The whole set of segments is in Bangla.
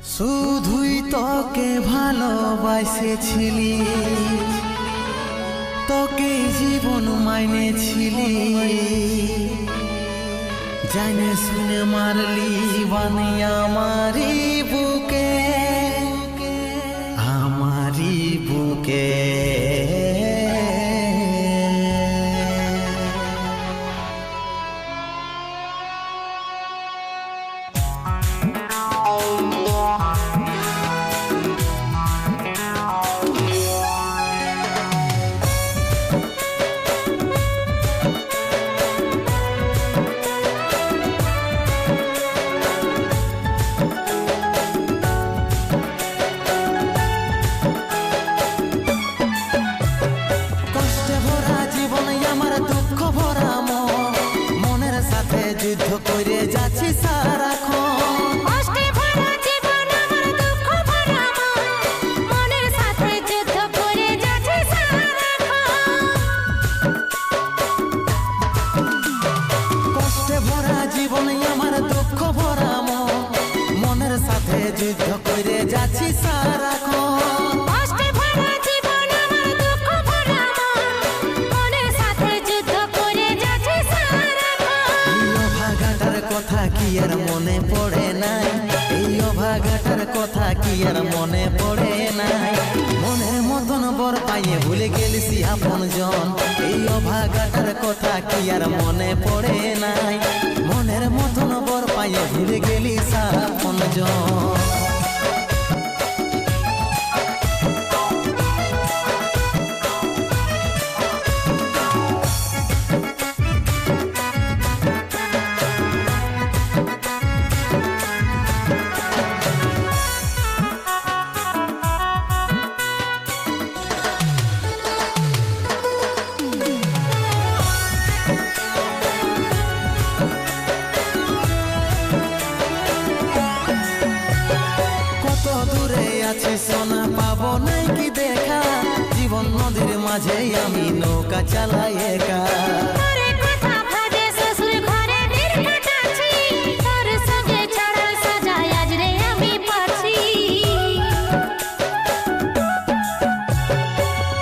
শুধুই তোকে ভালোবাসেছিলি, তোকে জীবন মাইনেছিলি, জানে শুনে মারলি বানি আমারি বুকে, আমারি বুকে। যুদ্ধ করে যাচ্ছি সারাক্ষণ, কষ্টে ভরা জীবন আমার দুঃখ ভরা মনের সাথে যুদ্ধ করে যাচ্ছি সারাক্ষণ। কষ্টে ভরা জীবন আমার দুঃখ ভরা মনের সাথে যুদ্ধ করে যাচ্ছি সারাক্ষণ। কষ্টে ভরা জীবন আমার দুঃখ ভরা মনের সাথে যুদ্ধ করে যাচ্ছি সারাক্ষণ। অভাগাটার কথা কি আর মনে পড়ে নাই, এই অভাগাটার কথা কি আর মনে পড়ে নাই। মনের মতন বর পাইয়ে ভুলে গেলিসি আপন জন, এই অভাগাটার কথা কি আর মনে পড়ে নাই। মনের মতন বর পাইয়ে ভুলে গেলিস আপন জন। সোনা পাবো নাই কি দেখা, জীবন নদীর মাঝে আমি নৌকা চালাই একা।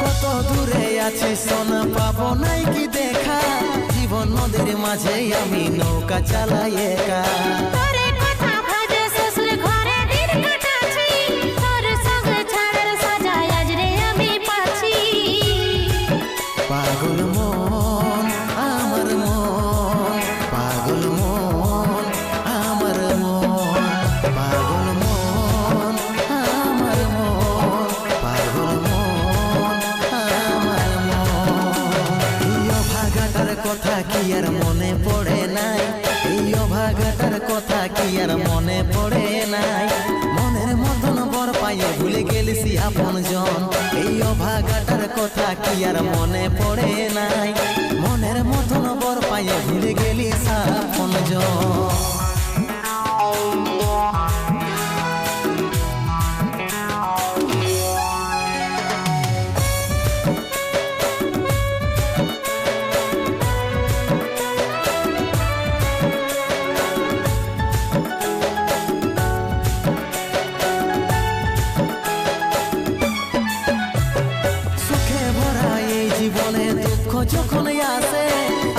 কত দূরে আছি সোনা পাবো নাই কি দেখা, জীবন নদীর মাঝে আমি নৌকা চালাই একা। পাগল মন আমার মন, পাগল মন আমার মন, পাগল মন আমার মন, পাগল মন আমার মন। এই অভাগাটার কথা কি আর মনে পড়ে নাই, এই অভাগাটার কথা কি আর মনে পড়ে নাই। মনের মতন বর পাইয়ে ভুলে গেলিসি আপন জন, এই অভাগাটার কথা কি আর মনে পড়ে নাই। মনের মতন বর পাইয়ে ভুলে গেলিস আপন জন। জীবনে দুঃখ যখন আসে,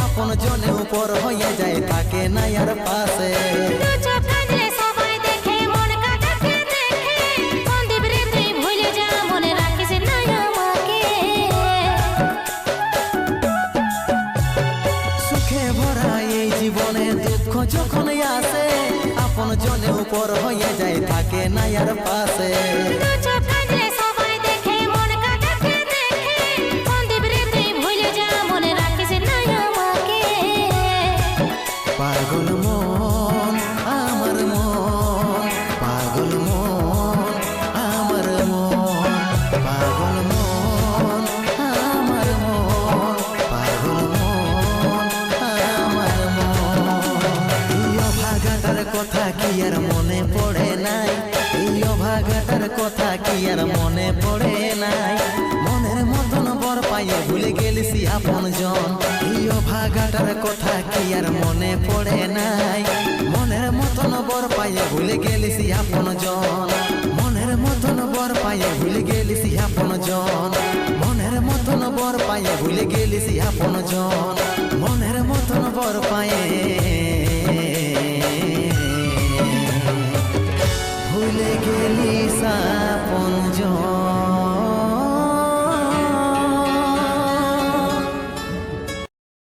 আপন জনে উপর হয়ে যায় থাকে না আর পাশে। সবাই দেখে মন কাটাকে দেখে, সন্দীপ রে তুই ভুলে যা, মনে রাখিস না আমাকে। সুখে ভরা এই জীবনে দুঃখ যখন আসে, আপন জনে উপর হয়ে যায় থাকে না আর পাশে। পাগল মন আমার মন, পাগল মন আমার মন, পাগল মন আমার মন, পাগল মন আমার মন। এই অভাগাটার কথা কি আর মনে পড়ে নাই, এই অভাগাটার কথা কি আর মনে পড়ে নাই। মনের মতন বর পাইয়ে ভুলে গেলিসি আপন জন, এই অভাগাটার কথা কি আর মনে পড়ে নাই। মনের মতন বর পাইয়ে ভুলে গেলিসি আপন জন। পায়ে ভুলে গেলিস আপন জন, মনের মতন বর পায়ে ভুলে গেলিস আপন জন, মনের মতন বর পায়ে